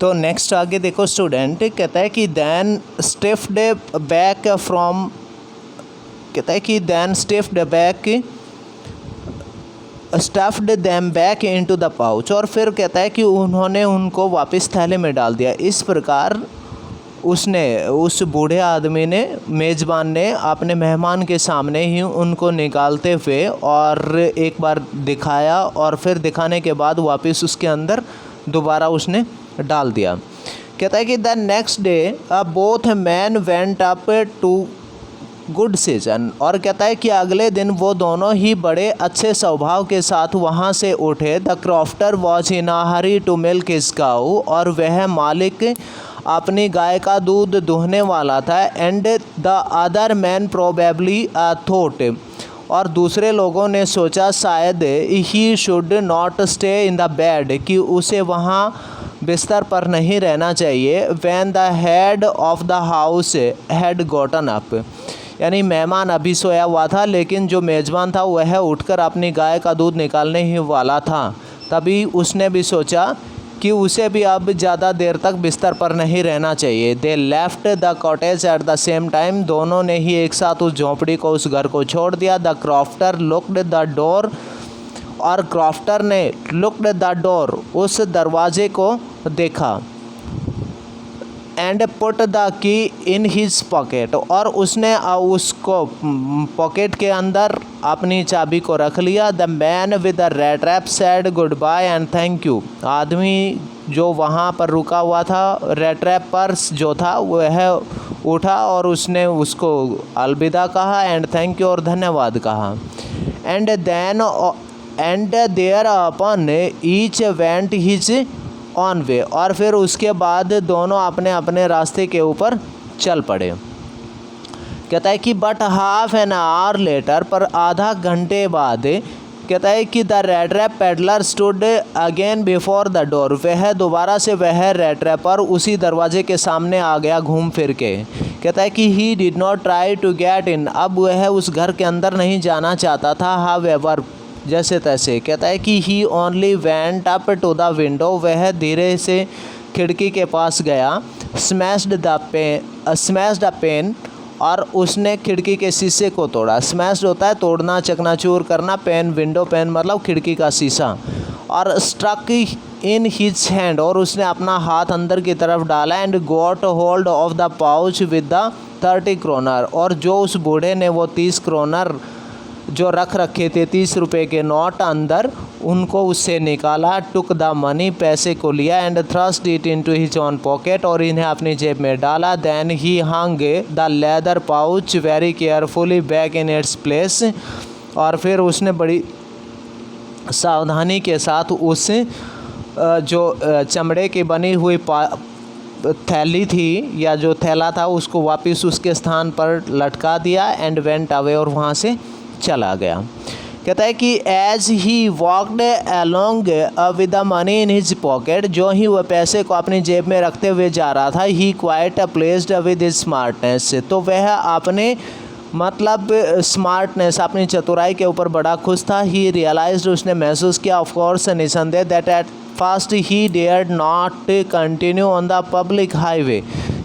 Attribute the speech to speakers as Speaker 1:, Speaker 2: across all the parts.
Speaker 1: तो नेक्स्ट आगे देखो स्टूडेंट, कहता है कि देन स्टिफ्ड बैक फ्रॉम, कहता है कि then stiffed back stuffed them back into the pouch, और फिर कहता है कि उन्होंने उनको वापस थैले में डाल दिया। इस प्रकार उसने, उस बूढ़े आदमी ने, मेज़बान ने अपने मेहमान के सामने ही उनको निकालते हुए और एक बार दिखाया और फिर दिखाने के बाद वापस उसके अंदर दोबारा उसने डाल दिया। कहता है कि the next day both man went up to good season, और कहता है कि अगले दिन वो दोनों ही बड़े अच्छे स्वभाव के साथ वहाँ से उठे। The crofter was in a hurry to milk his cow, और वह मालिक अपनी गाय का दूध दुहने वाला था। And the other man probably thought, और दूसरे लोगों ने सोचा शायद he should not stay in the bed, कि उसे वहाँ बिस्तर पर नहीं रहना चाहिए। When the head of the house had gotten up, यानी मेहमान अभी सोया हुआ था लेकिन जो मेज़बान था वह उठकर अपनी गाय का दूध निकालने ही वाला था। तभी उसने भी सोचा कि उसे भी अब ज़्यादा देर तक बिस्तर पर नहीं रहना चाहिए। They left the cottage at the same time, दोनों ने ही एक साथ उस झोंपड़ी को, उस घर को छोड़ दिया। The crofter looked the door, और क्रॉफ्टर ने लुक्ड द डोर, उस दरवाजे को देखा। And put the key in his pocket, और उसने उसको पॉकेट के अंदर अपनी चाबी को रख लिया। The man with the red wrap said goodbye and thank you, आदमी जो वहाँ पर रुका हुआ था रेड रैप पर जो था वह उठा और उसने उसको अलविदा कहा, एंड थैंक यू, और धन्यवाद कहा। And there upon each went his on way, और फिर उसके बाद दोनों अपने अपने रास्ते के ऊपर चल पड़े। कहता है कि but half an hour later, पर आधा घंटे बाद, कहता है कि the red wrap pedlar stood again before the door, वह दोबारा से वह रेड रैपर उसी दरवाजे के सामने आ गया घूम फिर के। कहता है कि he did not try to get in, अब वह उस घर के अंदर नहीं जाना चाहता था। हाउएवर, जैसे तैसे। कहता है कि he only went up to the window, वह धीरे से खिड़की के पास गया। स्मैश्ड द पेन, और उसने खिड़की के शीशे को तोड़ा। स्मैश्ड होता है तोड़ना, चकनाचूर करना, पेन विंडो पेन मतलब खिड़की का शीशा। और स्ट्रक इन हिज हैंड, और उसने अपना हाथ अंदर की तरफ डाला। And got hold of the pouch with the 30 kroner, और जो उस बूढ़े ने वो 30 क्रोनर जो रख रखे थे, 30 रुपये के नोट अंदर, उनको उससे निकाला। टुक द मनी, पैसे को लिया। And thrust it into his own pocket, और इन्हें अपनी जेब में डाला। Then he hung the leather pouch very carefully back in its place, और फिर उसने बड़ी सावधानी के साथ उस जो चमड़े की बनी हुई थैली थी या जो थैला था उसको वापस उसके स्थान पर लटका दिया। एंड वेंट अवे, और वहाँ से चला गया। कहता है कि as he walked along with the money in his pocket, जो ही वह पैसे को अपनी जेब में रखते हुए जा रहा था, he quite pleased with his smartness, तो वह अपने मतलब स्मार्टनेस, अपनी चतुराई के ऊपर बड़ा खुश था। ही रियलाइज्ड, उसने महसूस किया, ऑफ कोर्स निसंदेह, that at first he dared not continue on the public highway,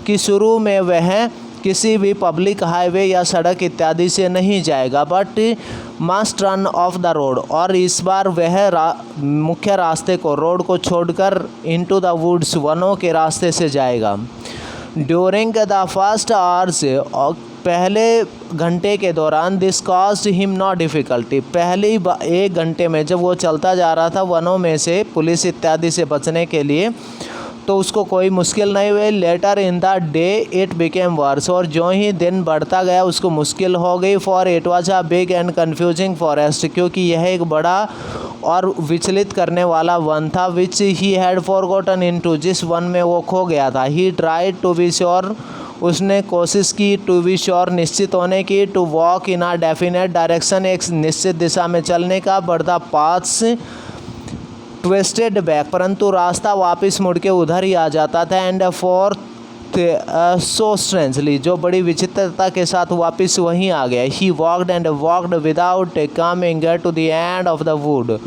Speaker 1: कि शुरू में वह किसी भी पब्लिक हाईवे या सड़क इत्यादि से नहीं जाएगा। But must run of the road, और इस बार वह मुख्य रास्ते को, रोड को छोड़कर इनटू द वुड्स, वनों के रास्ते से जाएगा। ड्यूरिंग द फर्स्ट आवर्स, पहले घंटे के दौरान, this caused him not difficulty, पहली 1 घंटे में जब वो चलता जा रहा था वनों में से पुलिस इत्यादि से बचने के लिए, तो उसको कोई मुश्किल नहीं हुई। Later in the day it became worse, और जो ही दिन बढ़ता गया उसको मुश्किल हो गई। For it was a big and confusing forest, क्योंकि यह एक बड़ा और विचलित करने वाला वन था। Which he had forgotten into, जिस वन में वो खो गया था। He tried to be sure, उसने कोशिश की, टू बी श्योर निश्चित होने की, to walk in a definite direction, एक निश्चित दिशा में चलने का। But the paths twisted back, परंतु रास्ता वापस मुड़ के उधर ही आ जाता था। एंड फोर्थ सो स्ट्रेंजली, जो बड़ी विचित्रता के साथ वापस वहीं आ गया। He walked and walked without coming to the end of the wood,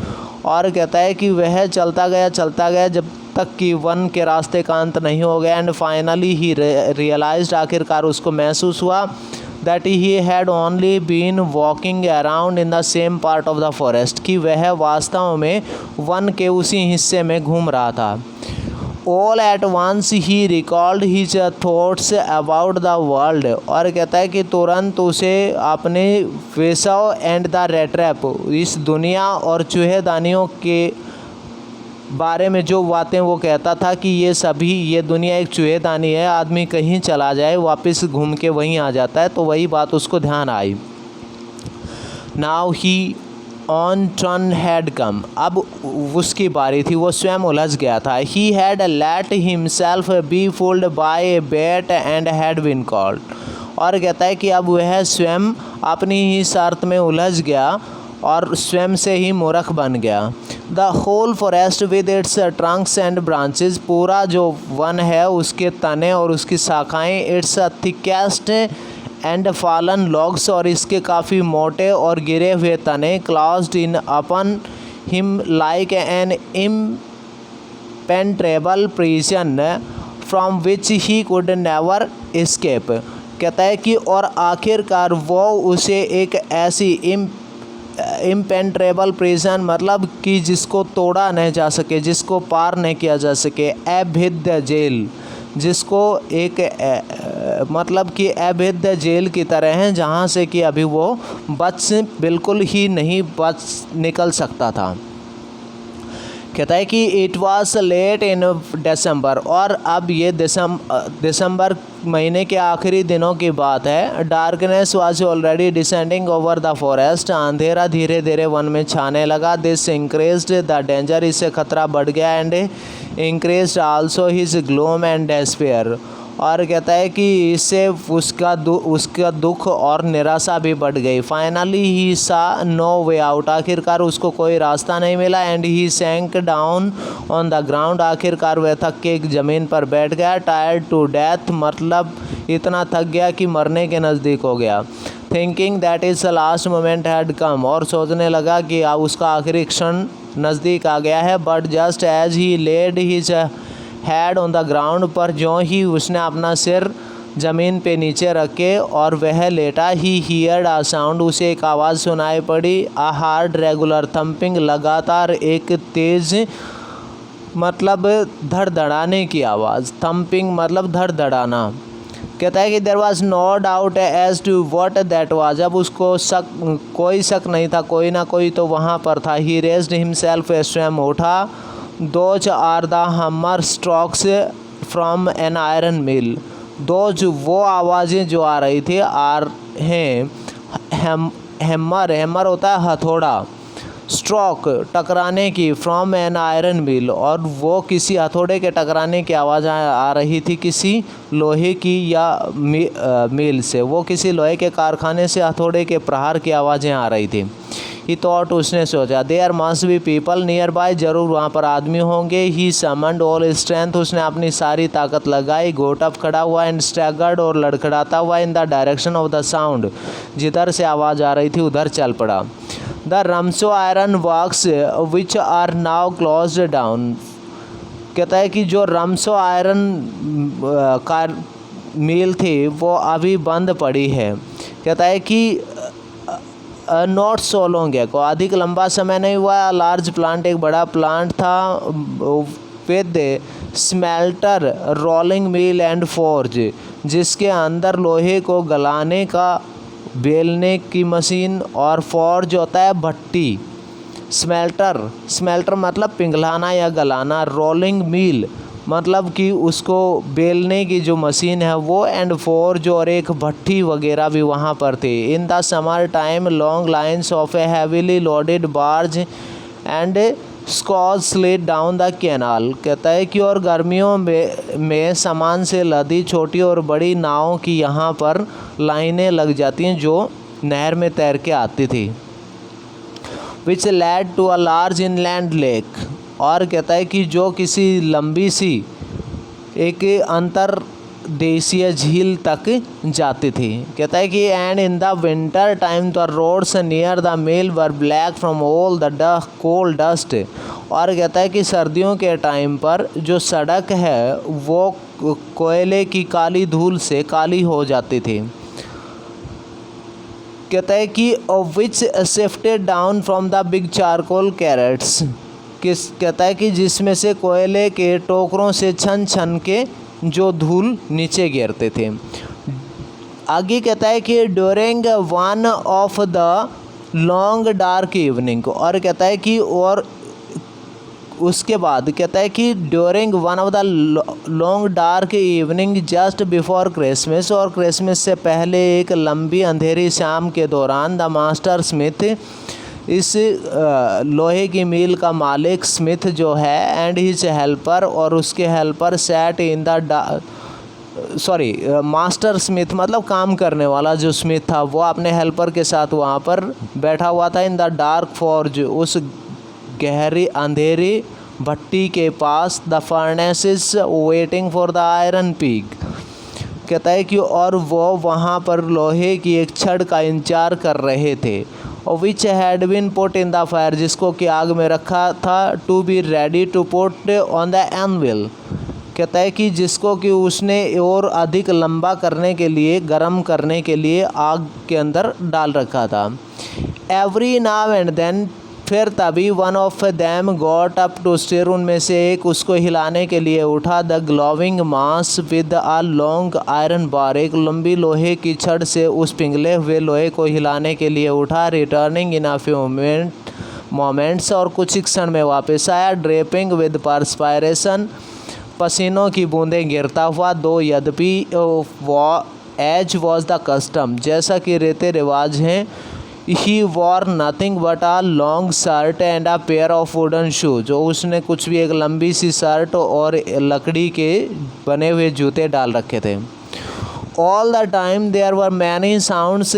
Speaker 1: और कहता है कि वह चलता गया, जब तक कि वन के रास्ते का अंत नहीं हो गया। एंड फाइनली ही रियलाइज्ड, आखिरकार उसको महसूस हुआ, that he had only been walking around in the same part of the forest, कि वह वास्तव में वन के उसी हिस्से में घूम रहा था। All at once he recalled his thoughts about the world, और कहता है कि तुरंत उसे अपने वेसव एंड द रेट्रैप, इस दुनिया और चूहेदानियों के बारे में जो बातें वो कहता था कि ये दुनिया एक चूहेदानी है, आदमी कहीं चला जाए वापस घूम के वहीं आ जाता है, तो वही बात उसको ध्यान आई। Now he on turn had come, अब उसकी बारी थी, वो स्वयं उलझ गया था। He had let himself be fooled by a bait and had been called, और कहता है कि अब वह स्वयं अपनी ही शर्त में उलझ गया और स्वयं से ही मूर्ख बन गया। The whole forest with its trunks and branches, पूरा जो वन है उसके तने और उसकी शाखाएं, its thickest and fallen logs, और इसके काफ़ी मोटे और गिरे हुए तने, closed in upon him like an impenetrable prison from which he could never escape. कहता है कि और आखिरकार वो उसे एक ऐसी इम्पेनेट्रेबल प्रिजन, मतलब कि जिसको तोड़ा नहीं जा सके, जिसको पार नहीं किया जा सके, अभेद्य जेल, जिसको एक मतलब कि अभेद्य जेल की तरह है, जहाँ से कि अभी वो बिल्कुल ही नहीं निकल सकता था। कहता है कि इट वॉज लेट इन दिसंबर, और अब ये दिसंबर महीने के आखिरी दिनों की बात है। Darkness was already descending over the forest, अंधेरा धीरे धीरे वन में छाने लगा। दिस इंक्रीज्ड द डेंजर, इससे खतरा बढ़ गया। And increased also his gloom and despair, और कहता है कि इससे उसका दुख और निराशा भी बढ़ गई। फाइनली ही सा नो वे आउट, आखिरकार उसको कोई रास्ता नहीं मिला। And he sank down on the ground, आखिरकार वह थक के एक ज़मीन पर बैठ गया। टायर्ड टू डेथ, मतलब इतना थक गया कि मरने के नज़दीक हो गया। Thinking that is the last moment had come, और सोचने लगा कि अब उसका आखिरी क्षण नज़दीक आ गया है। But just as he laid his head on the ground, पर ज्यों ही उसने अपना सिर ज़मीन पे नीचे रखे और वह लेटा, ही हियर्ड आ साउंड, उसे एक आवाज़ सुनाई पड़ी। आ हार्ड रेगुलर थंपिंग, लगातार एक तेज़ मतलब धड़धड़ाने की आवाज़, थंपिंग मतलब धड़धड़ाना। कहता है कि there was no doubt as to what that was, अब उसको कोई शक नहीं था, कोई ना कोई तो वहाँ पर था। ही रेज्ड हिमसेल्फ, स्वयं उठा। दोज आर द हमर strokes from an iron mill, those वो आवाज़ें जो आ रही थी हैमर होता है हथौड़ा, स्ट्रोक टकराने की, फ्रॉम एन आयरन मिल, और वो किसी हथौड़े के टकराने की आवाज़ आ रही थी, किसी लोहे की या मिल से, वो किसी लोहे के कारखाने से हथौड़े के प्रहार की आवाज़ें आ रही थी। ही थॉट, उसने सोचा, there must be people nearby, ज़रूर वहाँ पर आदमी होंगे। ही समन्ड ऑल स्ट्रेंथ, उसने अपनी सारी ताकत लगाई। गोट अप, खड़ा हुआ। एंड स्टैगर्ड, और लड़खड़ाता हुआ। In the direction of the sound, जिधर से आवाज़ आ रही थी उधर चल पड़ा। The Ramsjo iron works which are now closed down, कहता है कि जो रमसो आयरन का मिल थी वो अभी बंद पड़ी है। कहता है कि नॉट सो लॉन्ग एगो, अधिक लंबा समय नहीं हुआ। लार्ज प्लांट, एक बड़ा प्लांट था। With smelter, rolling mill and forge, जिसके अंदर लोहे को गलाने का, बेलने की मशीन, और फोर्ज होता है भट्टी। स्मेल्टर मतलब पिघलाना या गलाना। रोलिंग मिल मतलब कि उसको बेलने की जो मशीन है वो। एंड फोर्ज, और एक भट्टी वगैरह भी वहाँ पर थी। In the summer time long lines of a heavily loaded barge and scows slid down the canal, कहता है कि और गर्मियों में सामान से लदी छोटी और बड़ी नावों की यहाँ पर लाइनें लग जाती हैं जो नहर में तैर के आती थी। Which led to a large inland lake, और कहता है कि जो किसी लंबी सी एक अंतर देशीय झील तक जाती थी। कहता है कि and in the winter time the roads near the mill were black from all the coal dust. और कहता है कि सर्दियों के टाइम पर जो सड़क है वो कोयले की काली धूल से काली हो जाती थी। कहता है कि which shifted down from the big charcoal crates. कहता है कि जिसमें से कोयले के टोकरों से छन छन के जो धूल नीचे गिरते थे। आगे कहता है कि during one of the long dark evening. और कहता है कि और उसके बाद कहता है कि during one of the long dark evening just before Christmas. और क्रिसमस से पहले एक लंबी अंधेरी शाम के दौरान द मास्टर स्मिथ, इस लोहे की मील का मालिक स्मिथ जो है, एंड हिज हेल्पर और उसके helper set in the master Smith मतलब काम करने वाला जो स्मिथ था वो अपने हेल्पर के साथ वहाँ पर बैठा हुआ था। इन द डार्क फॉर्ज, उस गहरी अंधेरी भट्टी के पास। The furnaces waiting for the iron pig. कहता है कि और वो वहाँ पर लोहे की एक छड़ का इंतजार कर रहे थे। और which had been put in the fire, जिसको कि आग में रखा था। To be ready to put on the anvil. कहता है कि जिसको कि उसने और अधिक लंबा करने के लिए, गर्म करने के लिए आग के अंदर डाल रखा था। एवरी नाउ एंड देन, फिर तभी one of them got up to stir, उनमें से एक उसको हिलाने के लिए उठा। The glowing mass with a long iron bar, एक लंबी लोहे की छड़ से उस पिघले हुए लोहे को हिलाने के लिए उठा। Returning in a few moments, और कुछ क्षण में वापस आया। ड्रेपिंग विद परस्पायरेशन, पसीनों की बूंदें गिरता हुआ। दो यद्यपि एज वॉज द कस्टम, जैसा कि रीति रिवाज हैं। He wore nothing but a long shirt and a pair of wooden shoes, जो उसने कुछ भी एक लंबी सी शर्ट और लकड़ी के बने हुए जूते डाल रखे थे। All the time there were many sounds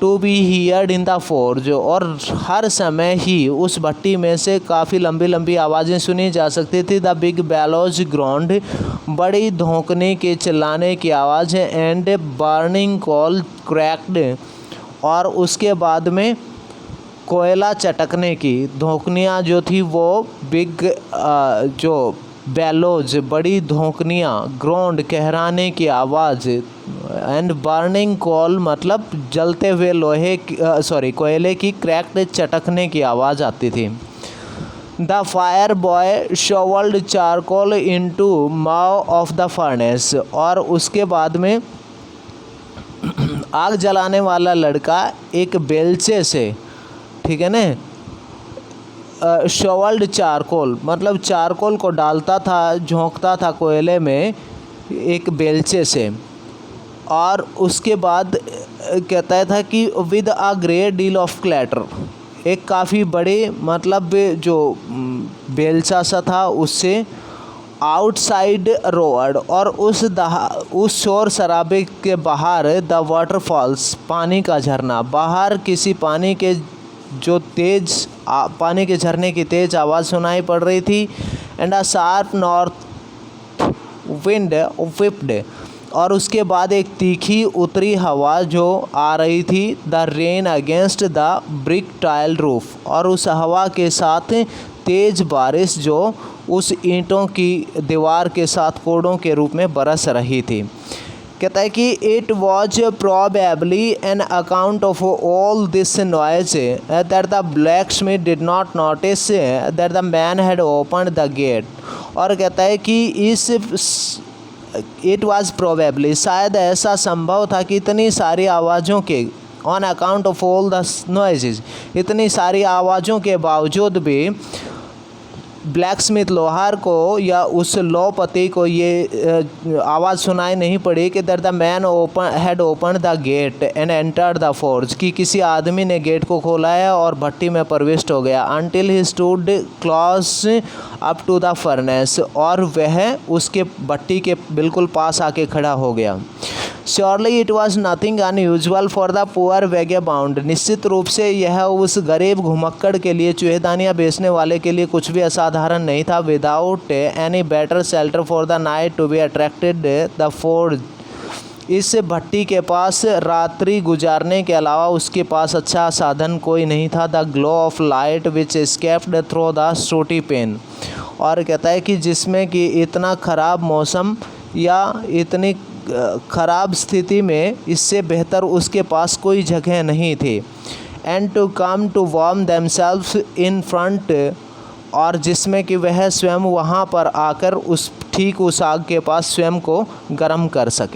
Speaker 1: to be heard in the forge, और हर समय ही उस भट्टी में से काफ़ी लंबी लंबी आवाज़ें सुनी जा सकती थी। The big bellows groaned, बड़ी धोंकने के चिल्लाने की आवाज़ है। And burning coal cracked, और उसके बाद में कोयला चटकने की धोकनियाँ जो थी वो बिग जो बेलोज, बड़ी धोकनियाँ, ग्राउंड कहराने की आवाज़। एंड बर्निंग कोल मतलब जलते हुए लोहे कोयले की क्रैक्ड चटकने की आवाज़ आती थी। The fire boy shovelled charcoal into maw of the furnace, और उसके बाद में आग जलाने वाला लड़का एक बेलचे से, ठीक है ना, शोवल्ड चारकोल मतलब चारकोल को डालता था, झोंकता था कोयले में एक बेलचे से। और उसके बाद कहता था कि with a great deal of clatter, एक काफ़ी बड़े मतलब जो बेलचा सा था उससे आउटसाइड रोड, और उस शोर शराबे के बाहर द वाटरफॉल्स, पानी का झरना, बाहर किसी पानी के जो तेज पानी के झरने की तेज आवाज़ सुनाई पड़ रही थी। And a sharp north wind whipped, और उसके बाद एक तीखी उत्तरी हवा जो आ रही थी। The rain against the brick tile roof, और उस हवा के साथ तेज बारिश जो उस ईंटों की दीवार के साथ कोड़ों के रूप में बरस रही थी। कहता है कि it was probably an account of all this noise that the blacksmith did not notice that the man had open the gate. और कहता है कि इट वॉज प्रोबेबली, शायद ऐसा संभव था कि इतनी सारी आवाज़ों के on account of all the noises, इतनी सारी आवाज़ों के बावजूद भी ब्लैक स्मिथ लोहार को या उस लोपति को ये आवाज़ सुनाई नहीं पड़ी कि that the man had open the gate and entered the forge, कि किसी आदमी ने गेट को खोला है और भट्टी में प्रविष्ट हो गया। Until he stood close up to the furnace, और वह उसके भट्टी के बिल्कुल पास आके खड़ा हो गया। Surely it was nothing unusual for the poor vagabond, निश्चित रूप से यह उस गरीब घुमक्कड़ के लिए, चूहेदानियाँ बेचने वाले के लिए कुछ भी असाधारण नहीं था। Without any better shelter for the night to be attracted the forge, इस भट्टी के पास रात्रि गुजारने के अलावा उसके पास अच्छा साधन कोई नहीं था। The glow of light which escaped through the sooty pane, और कहता है कि जिसमें कि इतना ख़राब मौसम या इतनी ख़राब स्थिति में इससे बेहतर उसके पास कोई जगह नहीं थी। And to come to warm themselves in front, और जिसमें कि वह स्वयं वहाँ पर आकर उस आग के पास स्वयं को गर्म कर सके।